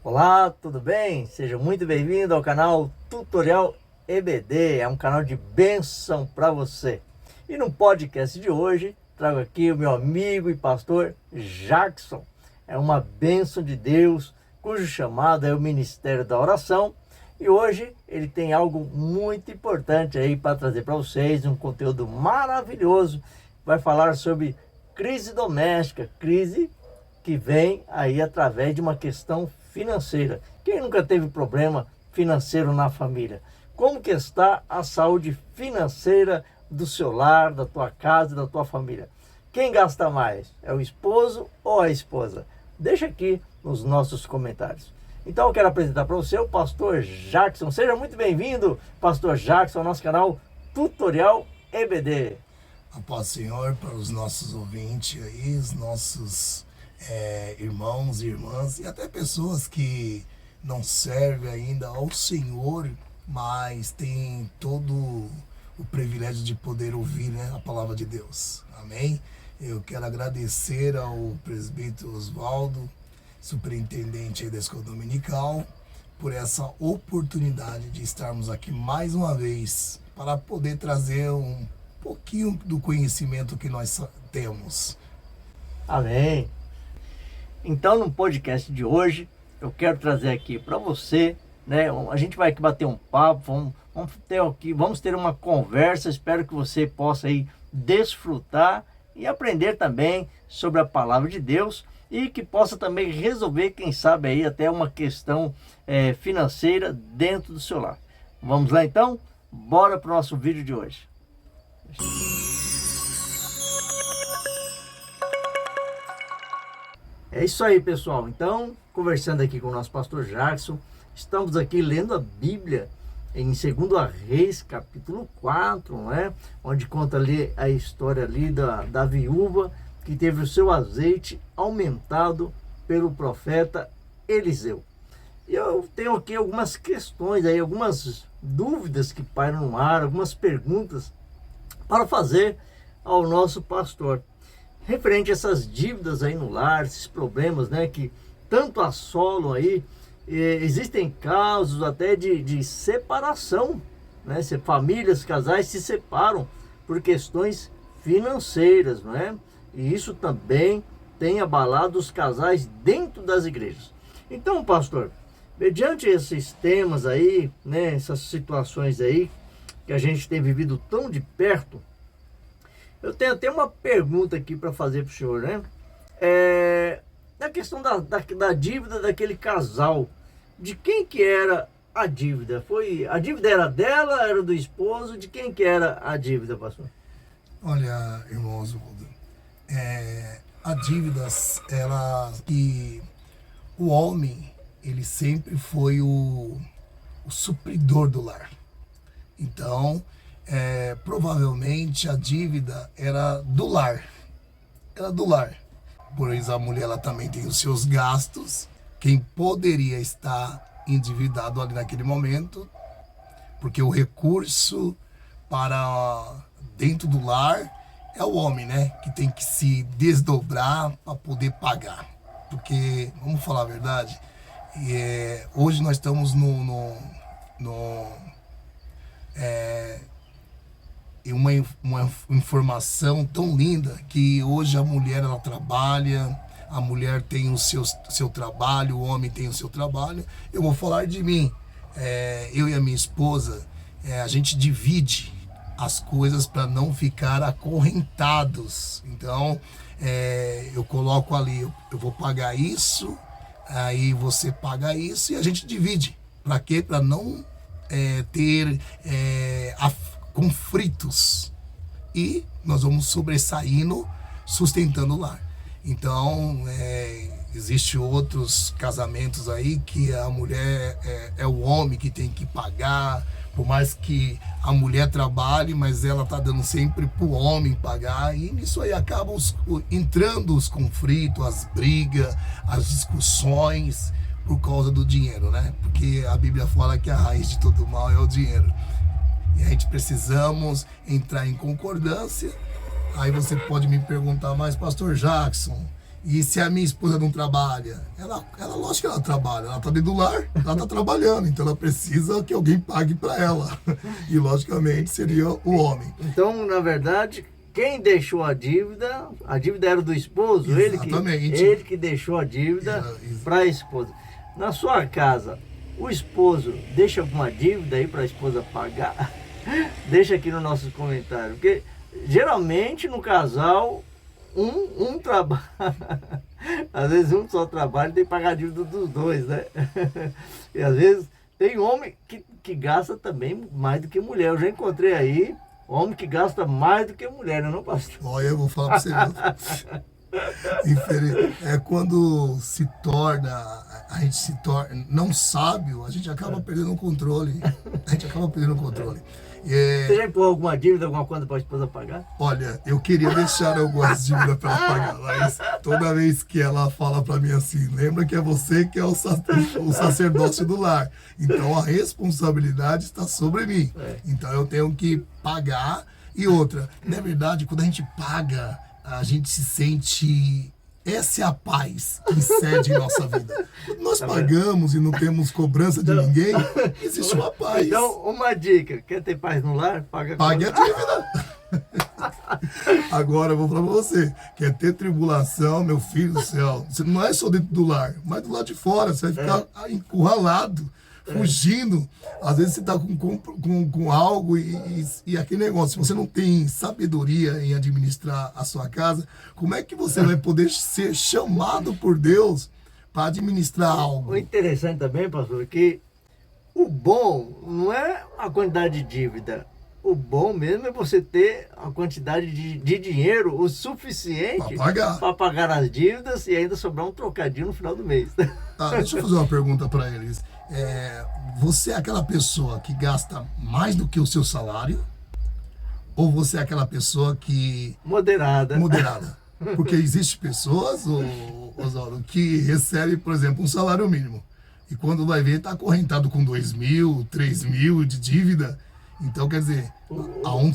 Olá, tudo bem? Seja muito bem-vindo ao canal Tutorial EBD, é um canal de bênção para você. E no podcast de hoje, trago aqui o meu amigo e pastor Jackson. É uma bênção de Deus, cujo chamado é o Ministério da Oração. E hoje ele tem algo muito importante aí para trazer para vocês, um conteúdo maravilhoso. Vai falar sobre crise doméstica, crise que vem aí através de uma questão financeira. Quem nunca teve problema financeiro na família? Como que está a saúde financeira do seu lar, da tua casa, da tua família? Quem gasta mais? É o esposo ou a esposa? Deixa aqui nos nossos comentários. Então eu quero apresentar para você o pastor Jackson. Seja muito bem-vindo, pastor Jackson, ao nosso canal Tutorial EBD. A paz do Senhor para os nossos ouvintes aí, os nossos irmãos e irmãs e até pessoas que não servem ainda ao Senhor, mas têm todo o privilégio de poder ouvir, né, a palavra de Deus. Amém? Eu quero agradecer ao presbítero Oswaldo, superintendente aí da Escola Dominical, por essa oportunidade de estarmos aqui mais uma vez para poder trazer um pouquinho do conhecimento que nós temos. Amém. Então, no podcast de hoje, eu quero trazer aqui para você, né? A gente vai aqui bater um papo, vamos ter uma conversa. Espero que você possa aí desfrutar e aprender também sobre a palavra de Deus e que possa também resolver, quem sabe aí até uma questão financeira dentro do seu lar. Vamos lá então? Bora para o nosso vídeo de hoje. É isso aí, pessoal. Então, conversando aqui com o nosso pastor Jackson, estamos aqui lendo a Bíblia em 2 Reis, capítulo 4, não é? Onde conta ali a história ali da viúva que teve o seu azeite aumentado pelo profeta Eliseu. E eu tenho aqui algumas questões aí, algumas dúvidas que pairam no ar, algumas perguntas para fazer ao nosso pastor. Referente a essas dívidas aí no lar, esses problemas, né, que tanto assolam aí, existem casos até de separação, né, famílias, casais se separam por questões financeiras, não é? E isso também tem abalado os casais dentro das igrejas. Então, pastor, mediante esses temas aí, né, essas situações aí que a gente tem vivido tão de perto, eu tenho até uma pergunta aqui para fazer para o senhor, né? Na questão da dívida daquele casal, de quem que era a dívida? A dívida era dela, era do esposo? De quem que era a dívida, pastor? Olha, irmão Oswaldo, a dívida, que o homem, ele sempre foi o supridor do lar. Então, provavelmente a dívida era do lar. Pois a mulher, ela também tem os seus gastos. Quem poderia estar endividado ali naquele momento, porque o recurso para dentro do lar é o homem, né? Que tem que se desdobrar para poder pagar. Porque, vamos falar a verdade, hoje nós estamos uma informação tão linda que hoje a mulher, ela trabalha, a mulher tem o seu trabalho, o homem tem o seu trabalho. Eu vou falar de mim, eu e a minha esposa, a gente divide as coisas para não ficar acorrentados. Então, eu coloco ali, eu vou pagar isso, aí você paga isso e a gente divide. Para quê? Para não ter conflitos, e nós vamos sobressaindo, sustentando o lar. Então, existe outros casamentos aí que a mulher é o homem que tem que pagar, por mais que a mulher trabalhe, mas ela tá dando sempre pro homem pagar, e nisso aí acabam entrando os conflitos, as brigas, as discussões por causa do dinheiro, né? Porque a Bíblia fala que a raiz de todo mal é o dinheiro. E a gente precisamos entrar em concordância. Aí você pode me perguntar, mas pastor Jackson, E se a minha esposa não trabalha? Ela lógico que ela trabalha, ela está dentro do lar, ela está trabalhando, então ela precisa que alguém pague para ela. E logicamente seria o homem. Então, na verdade, quem deixou a dívida era do esposo, Exatamente. ele que deixou a dívida para a esposa. Na sua casa, o esposo deixa alguma dívida aí para a esposa pagar? Deixa aqui nos nossos comentários, porque geralmente no casal um trabalha, às vezes um só trabalha e tem que pagar a dívida dos dois, né? E às vezes tem homem que gasta também mais do que mulher. Eu já encontrei aí homem que gasta mais do que mulher, não, pastor? Olha, eu vou falar para você. É quando a gente se torna não sábio, a gente acaba perdendo o controle. Você já empurrou alguma dívida, alguma conta para a esposa pagar? Olha, eu queria deixar algumas dívidas para ela pagar, mas toda vez que ela fala para mim assim, lembra que é você que é o sacerdócio do lar. Então a responsabilidade está sobre mim. Então eu tenho que pagar. E outra, na verdade, quando a gente paga, a gente se sente... Essa é a paz que excede em nossa vida. Quando nós pagamos e não temos cobrança de ninguém, existe uma paz. Então, uma dica: quer ter paz no lar? Pague a dívida. Agora eu vou falar pra você: quer ter tribulação, meu filho do céu? Você não é só dentro do lar, mas do lado de fora. Você vai ficar encurralado, fugindo. Às vezes você está com algo e aquele negócio. Se você não tem sabedoria em administrar a sua casa, como é que você vai poder ser chamado por Deus para administrar algo? O interessante também, pastor, é que o bom não é a quantidade de dívida. O bom mesmo é você ter a quantidade de dinheiro o suficiente para pagar as dívidas e ainda sobrar um trocadinho no final do mês. Deixa eu fazer uma pergunta para eles. Você é aquela pessoa que gasta mais do que o seu salário? Ou você é aquela pessoa que... Moderada. Porque existem pessoas, Oswaldo, que recebem, por exemplo, um salário mínimo. E quando vai ver, está acorrentado com 2 mil, 3 mil de dívida. Então, quer dizer, o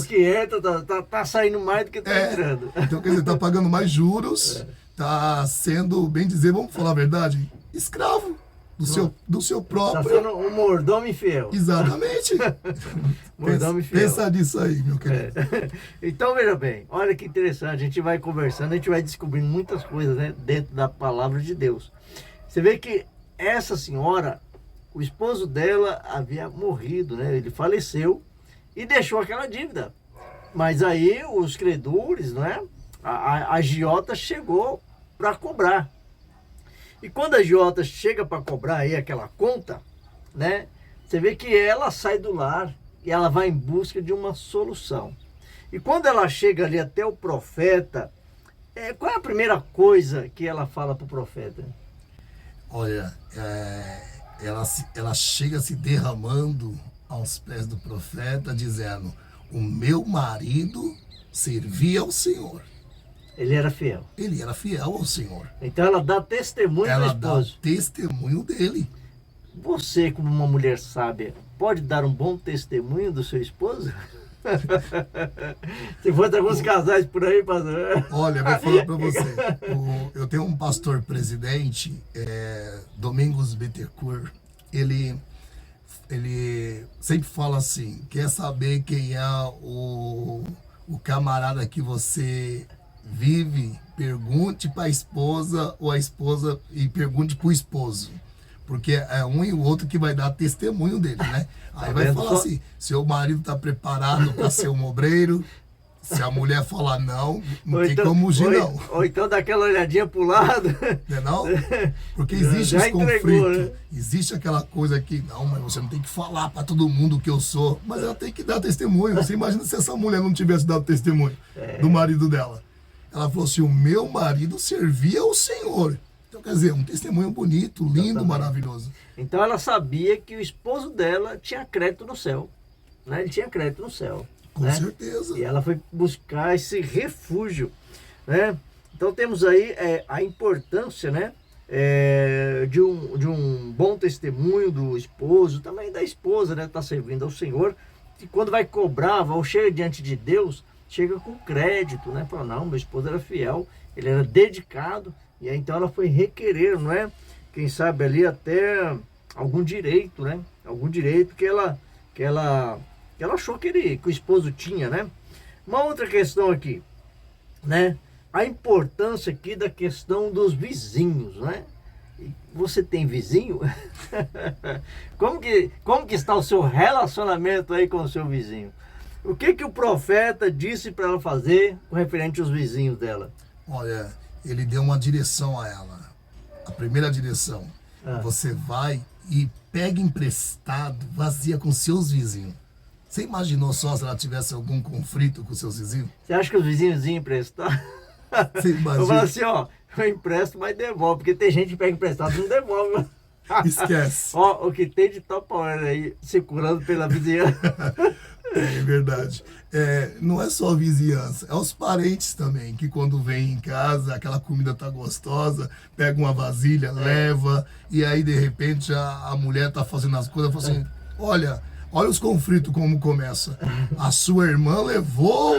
que entra tá saindo mais do que está entrando. Então, quer dizer, está pagando mais juros, está sendo, bem dizer, vamos falar a verdade, escravo do seu próprio... Está sendo um mordomo infiel. Exatamente. Mordomo infiel. Pensa nisso aí, meu querido. Então, veja bem, olha que interessante, a gente vai conversando, a gente vai descobrindo muitas coisas, né, dentro da palavra de Deus. Você vê que essa senhora, o esposo dela havia morrido, né? Ele faleceu e deixou aquela dívida. Mas aí os credores, né? A agiota chegou para cobrar. E quando a agiota chega para cobrar aí aquela conta, né? Você vê que ela sai do lar e ela vai em busca de uma solução. E quando ela chega ali até o profeta, qual é a primeira coisa que ela fala para o profeta? Olha, ela chega se derramando aos pés do profeta, dizendo: o meu marido servia ao Senhor. Ele era fiel. Ele era fiel ao Senhor. Então ela dá testemunho do esposo. Ela dá testemunho dele. Você, como uma mulher sábia, pode dar um bom testemunho do seu esposo? Se for alguns casais por aí, pastor. Olha, eu vou falar para você. Eu tenho um pastor presidente, Domingos Bittencourt. Ele sempre fala assim: quer saber quem é o camarada que você vive? Pergunte para a esposa, ou a esposa e pergunte para o esposo. Porque é um e o outro que vai dar testemunho dele, né? Aí vai falar assim: seu marido está preparado para ser um obreiro? Se a mulher falar não tem como fugir, não. Ou então dá aquela olhadinha pro lado. Não? Porque existe esse conflito. Né? Existe aquela coisa que, não, mas você não tem que falar para todo mundo o que eu sou. Mas ela tem que dar testemunho. Você imagina se essa mulher não tivesse dado testemunho do marido dela. Ela falou assim: o meu marido servia ao Senhor. Então, quer dizer, um testemunho bonito, lindo, maravilhoso. Então ela sabia que o esposo dela tinha crédito no céu. Né? Ele tinha crédito no céu. Com certeza. E ela foi buscar esse refúgio. Né? Então temos aí a importância, né? De um bom testemunho do esposo, também da esposa, né? Está servindo ao Senhor. E quando vai cobrar, vai chegar diante de Deus, chega com crédito, né? Fala, não, meu esposo era fiel, ele era dedicado, e aí então ela foi requerer, não é? Quem sabe ali até algum direito, né? Algum direito que ela achou que o esposo tinha, né? Uma outra questão aqui, né? A importância aqui da questão dos vizinhos, né? Você tem vizinho? Como que está o seu relacionamento aí com o seu vizinho? O que o profeta disse para ela fazer com referente aos vizinhos dela? Olha, ele deu uma direção a ela. A primeira direção. Você vai e pega emprestado, vazia com seus vizinhos. Você imaginou só se ela tivesse algum conflito com seus vizinhos? Você acha que os vizinhos iam emprestar? Você imagina? Eu falo assim, ó, eu empresto, mas devolvo, porque tem gente que pega emprestado e não devolve. Esquece. Ó, o que tem de Tupperware aí, circulando pela vizinhança. É verdade. Não é só a vizinhança, é os parentes também, que quando vem em casa, aquela comida tá gostosa, pega uma vasilha, leva, e aí de repente a mulher tá fazendo as coisas, fala assim, olha os conflitos como começa. A sua irmã levou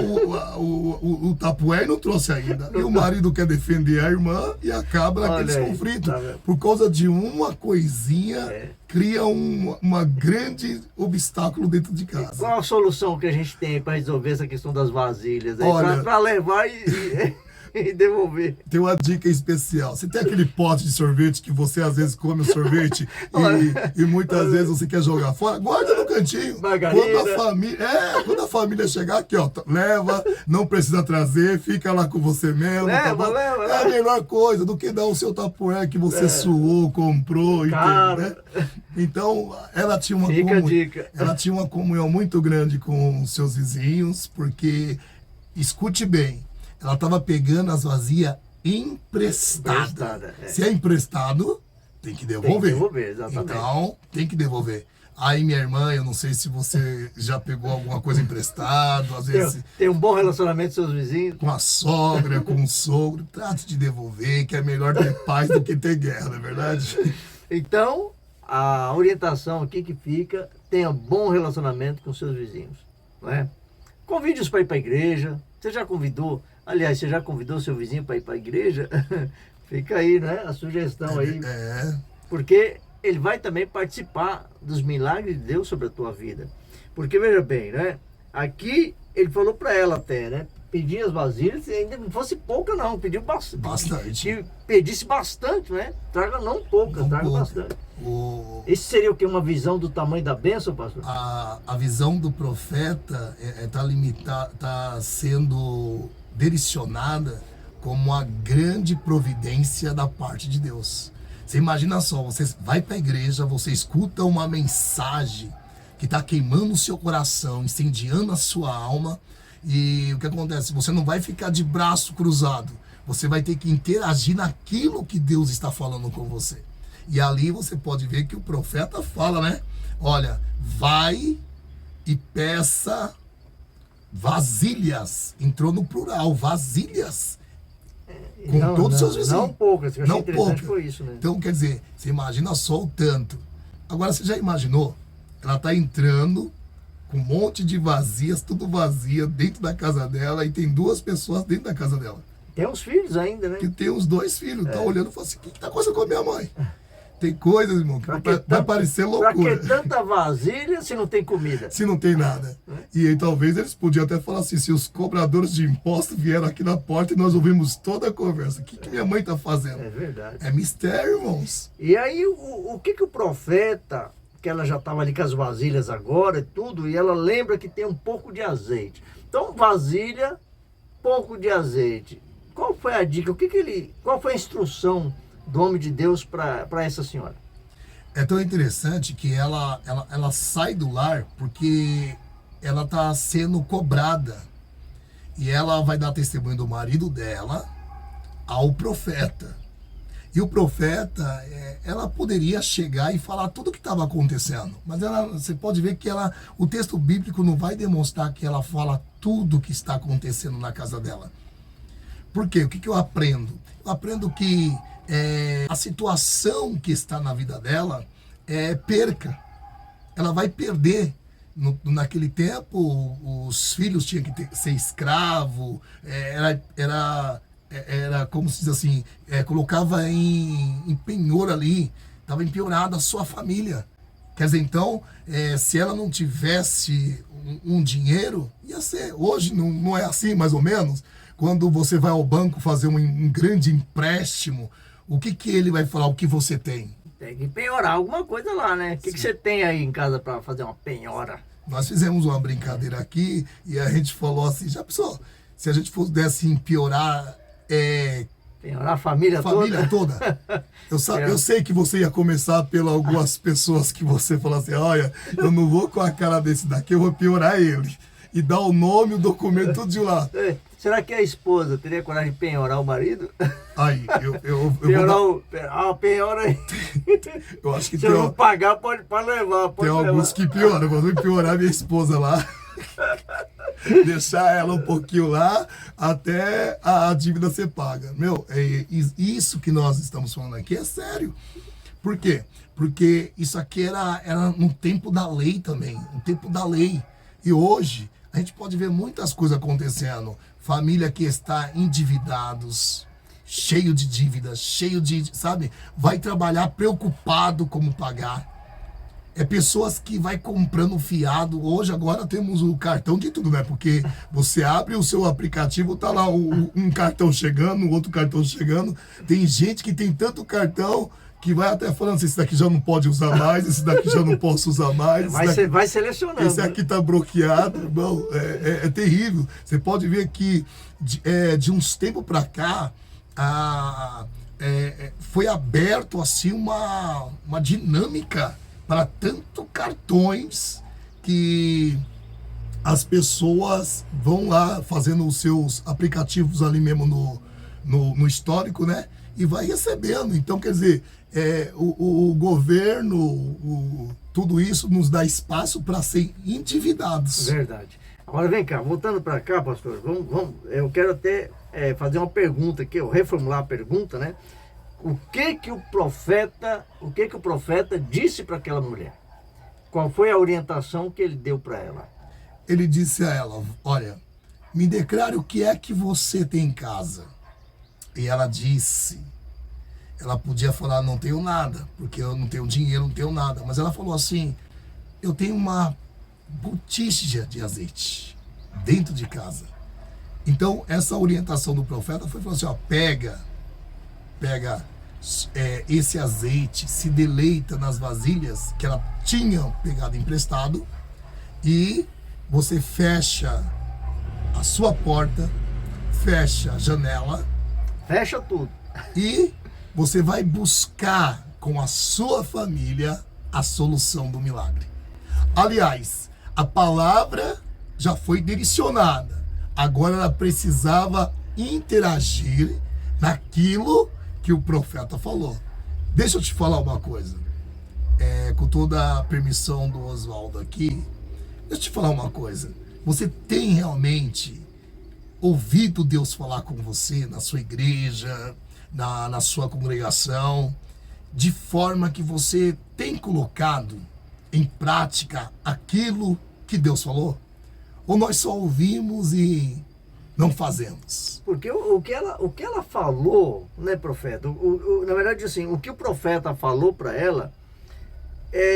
o tapué e não trouxe ainda. E o marido quer defender a irmã e acaba naqueles conflitos. Tá, por causa de uma coisinha, cria uma grande obstáculo dentro de casa. Qual a solução que a gente tem para resolver essa questão das vasilhas? Olha, para levar e devolver. Tem uma dica especial. Você tem aquele pote de sorvete que você às vezes come o sorvete e muitas vezes você quer jogar fora? Guarda no cantinho. Quando a família chegar aqui, ó, leva, não precisa trazer, fica lá com você mesmo. Leva. É a melhor coisa do que dar o seu tapué que você suou, comprou, entendeu, né? Então, ela tinha uma comunhão muito grande com os seus vizinhos, porque, escute bem, ela estava pegando as vazias emprestadas. Se é emprestado, tem que devolver. Tem que devolver, exatamente. Então, tem que devolver. Aí, minha irmã, eu não sei se você já pegou alguma coisa emprestado, às vezes... Tem um bom relacionamento com seus vizinhos? Com a sogra, com o sogro. Trate de devolver, que é melhor ter paz do que ter guerra, não é verdade? Então, a orientação aqui que fica, tenha bom relacionamento com seus vizinhos, não é? Convide-os para ir para a igreja. Você já convidou? Aliás, você já convidou seu vizinho para ir para a igreja? Fica aí, né? A sugestão aí. Porque ele vai também participar dos milagres de Deus sobre a tua vida. Porque, veja bem, né? Aqui ele falou para ela até, né? Pedir as vasilhas, ainda não fosse pouca não, pediu bastante. Pedisse bastante, né? Traga não pouca, traga bastante. Esse seria o que? Uma visão do tamanho da bênção, pastor? A visão do profeta está sendo direcionada como a grande providência da parte de Deus. Você imagina só, você vai para a igreja, você escuta uma mensagem que está queimando o seu coração, incendiando a sua alma, e o que acontece? Você não vai ficar de braço cruzado, você vai ter que interagir naquilo que Deus está falando com você. E ali você pode ver que o profeta fala, né? Olha, vai e peça vasilhas. Entrou no plural, vasilhas. Com todos os seus vizinhos. Não poucas, eu achei interessante foi isso, né? Então, quer dizer, você imagina só o tanto. Agora, você já imaginou? Ela está entrando com um monte de vazias, tudo vazia, dentro da casa dela, e tem 2 pessoas dentro da casa dela. Tem uns filhos ainda, né? Que tem os 2 filhos. Tá olhando e fala assim, o que tá acontecendo com a minha mãe? Tem coisas, irmão, que vai parecer loucura. Pra que tanta vasilha se não tem comida? Se não tem nada. E aí talvez eles podiam até falar assim, se os cobradores de impostos vieram aqui na porta e nós ouvimos toda a conversa, o que minha mãe tá fazendo? É verdade. É mistério, irmãos. E aí o que o profeta, que ela já estava ali com as vasilhas agora e tudo, e ela lembra que tem um pouco de azeite. Então, vasilha, pouco de azeite. Qual foi a dica? Qual foi a instrução do homem de Deus para essa senhora? É tão interessante que ela sai do lar porque ela está sendo cobrada. E ela vai dar testemunho do marido dela ao profeta. E o profeta, ela poderia chegar e falar tudo o que estava acontecendo. Mas você pode ver que o texto bíblico não vai demonstrar que ela fala tudo o que está acontecendo na casa dela. Por quê? O que eu aprendo? Eu aprendo que a situação que está na vida dela é perca. Ela vai perder Naquele tempo, os filhos tinham que ser escravo, era como se diz assim, colocava em penhor ali, estava empenhorada a sua família. Quer dizer, então, se ela não tivesse um dinheiro, ia ser. Hoje não é assim, mais ou menos. Quando você vai ao banco fazer um grande empréstimo, o que ele vai falar? O que você tem? Tem que penhorar alguma coisa lá, né? O que você tem aí em casa para fazer uma penhora? Nós fizemos uma brincadeira aqui e a gente falou assim, já pensou? Se a gente pudesse piorar... penhorar a família toda? Eu sei que você ia começar pelas algumas pessoas que você falou assim, olha, eu não vou com a cara desse daqui, eu vou piorar ele. E dar o nome, o documento, tudo de lá. Será que a esposa teria coragem de penhorar o marido? Aí, eu penhora aí. Eu acho que se eu não pagar, pode levar. Tem alguns que pioram. Eu vou piorar minha esposa lá. Deixar ela um pouquinho lá até a dívida ser paga. Meu, isso que nós estamos falando aqui é sério. Por quê? Porque isso aqui era no tempo da lei também. No tempo da lei. E hoje a gente pode ver muitas coisas acontecendo. Família que está endividados, cheio de dívidas, cheio de, sabe? Vai trabalhar preocupado como pagar. Pessoas que vai comprando fiado. Hoje, agora temos o cartão de tudo, né? Porque você abre o seu aplicativo, tá lá um cartão chegando, outro cartão chegando. Tem gente que tem tanto cartão que vai até falando assim, esse daqui já não pode usar mais, esse daqui já não posso usar mais. Vai selecionando. Esse aqui tá bloqueado, irmão. É terrível. Você pode ver que de uns tempos para cá, foi aberto assim uma dinâmica para tanto cartões que as pessoas vão lá fazendo os seus aplicativos ali mesmo no histórico, né? E vai recebendo. Então, quer dizer, o governo, tudo isso nos dá espaço para ser endividados. Verdade. Agora vem cá, voltando para cá, pastor, eu quero até fazer uma pergunta aqui, reformular a pergunta, né? O que o profeta disse para aquela mulher? Qual foi a orientação que ele deu para ela? Ele disse a ela, olha, me declare o que é que você tem em casa. E ela disse, ela podia falar, não tenho nada, porque eu não tenho dinheiro, não tenho nada. Mas ela falou assim, eu tenho uma botija de azeite dentro de casa. Então, essa orientação do profeta foi falar assim, ó, pega esse azeite, se deleita nas vasilhas que ela tinha pegado emprestado e você fecha a sua porta, fecha a janela, fecha tudo e você vai buscar com a sua família a solução do milagre. Aliás, a palavra já foi direcionada, agora ela precisava interagir naquilo que o profeta falou. Deixa eu te falar uma coisa. Com toda a permissão do Oswaldo aqui, deixa eu te falar uma coisa. Você tem realmente ouvido Deus falar com você na sua igreja, na sua congregação, de forma que você tem colocado em prática aquilo que Deus falou? Ou nós só ouvimos e não fazemos? Porque o que ela falou, né, profeta? Na verdade, assim, o que o profeta falou para ela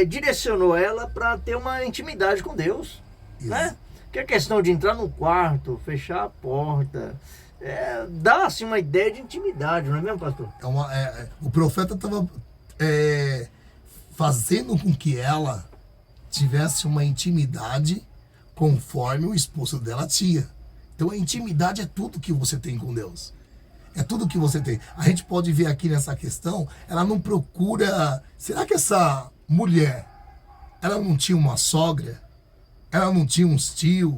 direcionou ela para ter uma intimidade com Deus, né? Que é questão de entrar no quarto, fechar a porta, dá assim uma ideia de intimidade, não é mesmo, pastor? O profeta estava fazendo com que ela tivesse uma intimidade conforme o esposo dela tinha. Então a intimidade é tudo que você tem com Deus. É tudo que você tem. A gente pode ver aqui nessa questão, ela não procura... Será que essa mulher, ela não tinha uma sogra? Ela não tinha uns tios?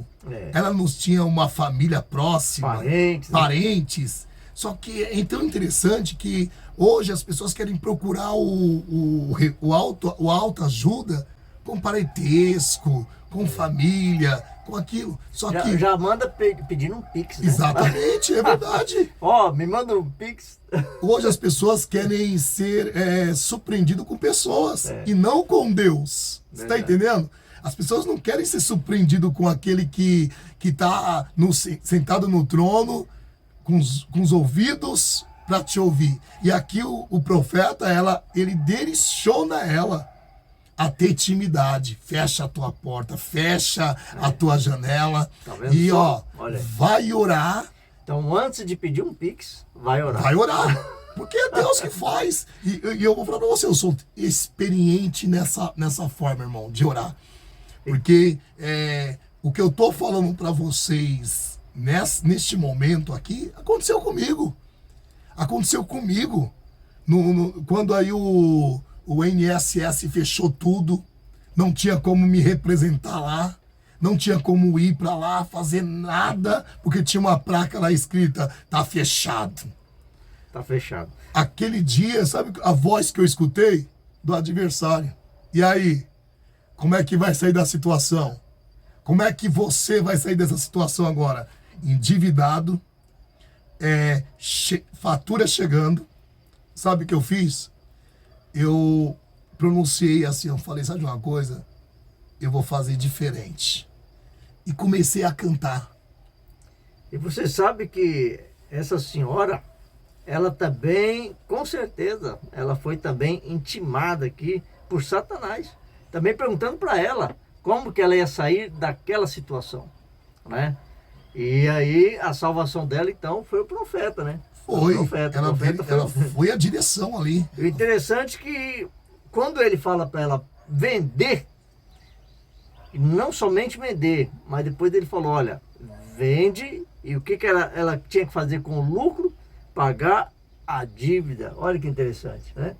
Ela não tinha uma família próxima? Parentes? Só que é tão interessante que hoje as pessoas querem procurar o autoajuda com parentesco, com família, com aquilo. Só que já manda pedindo um Pix, né? Exatamente, é verdade. Me manda um Pix. Hoje as pessoas querem ser surpreendidas com pessoas e não com Deus. Você está entendendo? As pessoas não querem ser surpreendidas com aquele que está sentado no trono, com os ouvidos para te ouvir. E aqui o profeta, ele direciona ela a ter intimidade. Fecha a tua porta, fecha a tua janela. Tá vendo e só? Olha. Vai orar. Então, antes de pedir um Pix, vai orar. Vai orar. Porque é Deus que faz. E eu vou falar para você, eu sou experiente nessa forma, irmão, de orar. Porque o que eu tô falando para vocês neste momento aqui, aconteceu comigo. Aconteceu comigo. Quando aí o INSS fechou tudo, não tinha como me representar lá, não tinha como ir para lá, fazer nada, porque tinha uma placa lá escrita, tá fechado. Tá fechado. Aquele dia, sabe a voz que eu escutei? Do adversário. E aí? Como é que vai sair da situação? Como é que você vai sair dessa situação agora? Endividado, fatura chegando. Sabe o que eu fiz? Eu pronunciei assim, eu falei, sabe de uma coisa? Eu vou fazer diferente. E comecei a cantar. E você sabe que essa senhora, ela também, com certeza, ela foi também intimada aqui por Satanás. Também perguntando para ela como que ela ia sair daquela situação, né? E aí a salvação dela, então, foi o profeta, né? Foi, o profeta, ela foi a direção ali. O interessante é que quando ele fala para ela vender, não somente vender, mas depois ele falou, olha, vende, e o que ela tinha que fazer com o lucro? Pagar a dívida. Olha que interessante, né?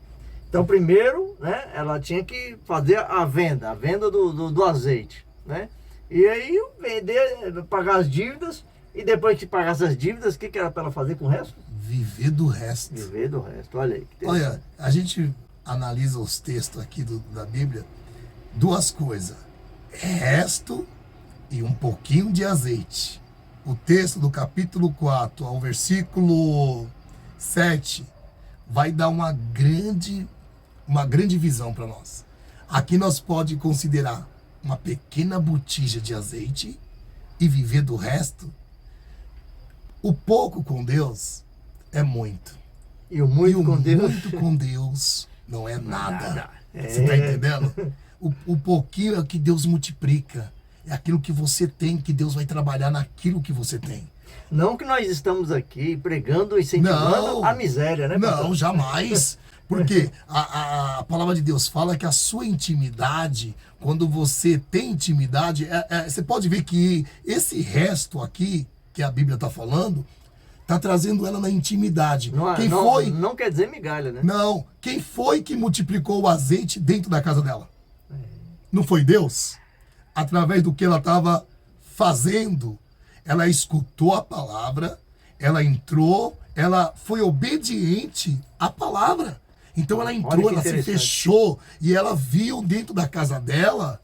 Então, primeiro, né, ela tinha que fazer a venda do azeite, né? E aí, vender, pagar as dívidas, e depois que pagasse as dívidas, o que era para ela fazer com o resto? Viver do resto. Viver do resto, olha aí. Olha, a gente analisa os textos aqui da Bíblia, duas coisas, resto e um pouquinho de azeite. O texto do capítulo 4 ao versículo 7 vai dar uma grande visão para nós. Aqui nós pode considerar uma pequena botija de azeite e viver do resto. O pouco com Deus é muito. E o muito com Deus? Muito com Deus não é nada. Você está entendendo? O pouquinho é o que Deus multiplica. É aquilo que você tem, que Deus vai trabalhar naquilo que você tem. Não que nós estamos aqui pregando, incentivando a miséria, né? Não, jamais. Porque a palavra de Deus fala que a sua intimidade, quando você tem intimidade, você pode ver que esse resto aqui, que a Bíblia está falando, está trazendo ela na intimidade. Não quer dizer migalha, né? Não. Quem foi que multiplicou o azeite dentro da casa dela? Não foi Deus? Através do que ela estava fazendo. Ela escutou a palavra, ela entrou, ela foi obediente à palavra. Então ela entrou, ela se fechou e ela viu dentro da casa dela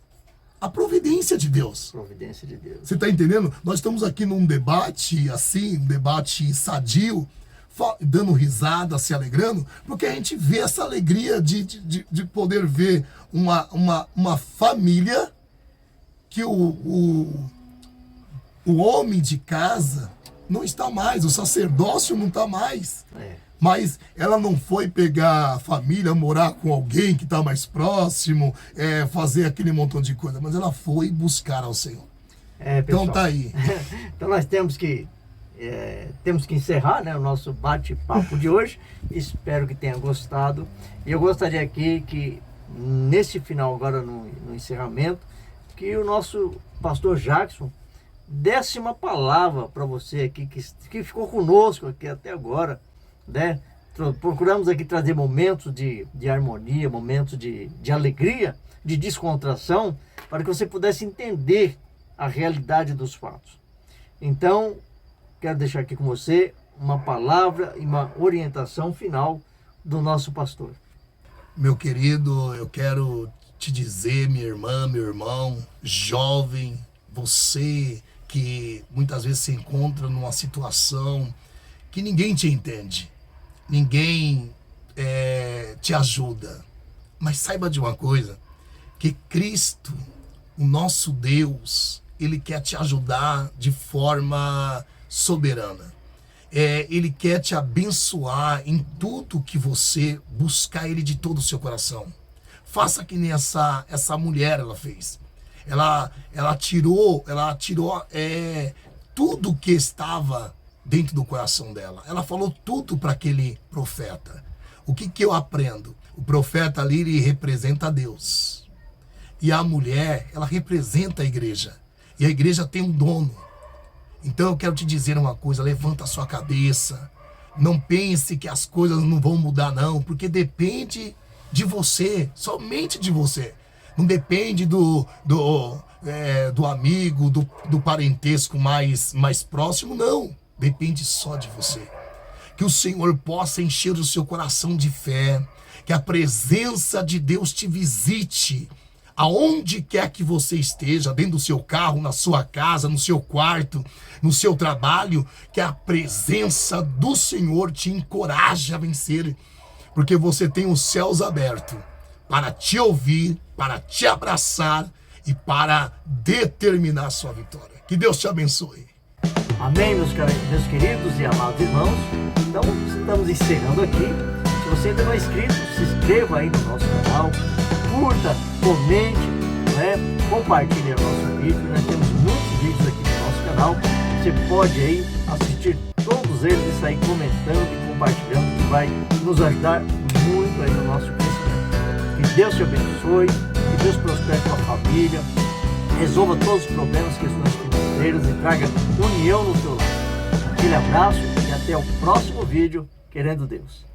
a providência de Deus. Providência de Deus. Você está entendendo? Nós estamos aqui num debate assim, um debate sadio, dando risada, se alegrando, porque a gente vê essa alegria de poder ver uma família que o homem de casa não está mais, o sacerdócio não está mais. Mas ela não foi pegar a família, morar com alguém que está mais próximo, fazer aquele montão de coisa, mas ela foi buscar ao Senhor. Então tá aí. Então nós temos que encerrar, né, o nosso bate-papo de hoje. Espero que tenha gostado. E eu gostaria aqui que, nesse final agora, no encerramento, que o nosso pastor Jackson desse uma palavra para você aqui, que ficou conosco aqui até agora, né? Procuramos aqui trazer momentos de harmonia, momentos de alegria, de descontração, para que você pudesse entender a realidade dos fatos. Então, quero deixar aqui com você uma palavra e uma orientação final do nosso pastor. Meu querido, eu quero te dizer, minha irmã, meu irmão, jovem, você que muitas vezes se encontra numa situação que ninguém te entende, ninguém te ajuda, mas saiba de uma coisa, que Cristo, o nosso Deus, Ele quer te ajudar de forma soberana. Ele quer te abençoar em tudo que você buscar Ele de todo o seu coração. Faça que nem essa mulher ela fez. Ela tirou tudo que estava dentro do coração dela. Ela falou tudo para aquele profeta. O que eu aprendo? O profeta ali, ele representa Deus. E a mulher, ela representa a igreja. E a igreja tem um dono. Então eu quero te dizer uma coisa, levanta a sua cabeça. Não pense que as coisas não vão mudar não, porque depende de você, somente de você. Não depende do amigo, do parentesco mais próximo, não. Depende só de você. Que o Senhor possa encher o seu coração de fé, que a presença de Deus te visite, aonde quer que você esteja, dentro do seu carro, na sua casa, no seu quarto, no seu trabalho, que a presença do Senhor te encoraje a vencer, porque você tem os céus abertos para te ouvir, para te abraçar e para determinar a sua vitória. Que Deus te abençoe. Amém, meus queridos e amados irmãos. Então, estamos encerrando aqui. Se você ainda não é inscrito, se inscreva aí no nosso canal, curta, comente, compartilhe o nosso vídeo. Nós temos muitos vídeos aqui no nosso canal. Você pode aí assistir todos eles e sair comentando e compartilhando, que vai nos ajudar muito aí no nosso crescimento. Que Deus te abençoe, que Deus prospere sua família, resolva todos os problemas, questões financeiras e traga união no teu lar. Aquele abraço e até o próximo vídeo, querendo Deus.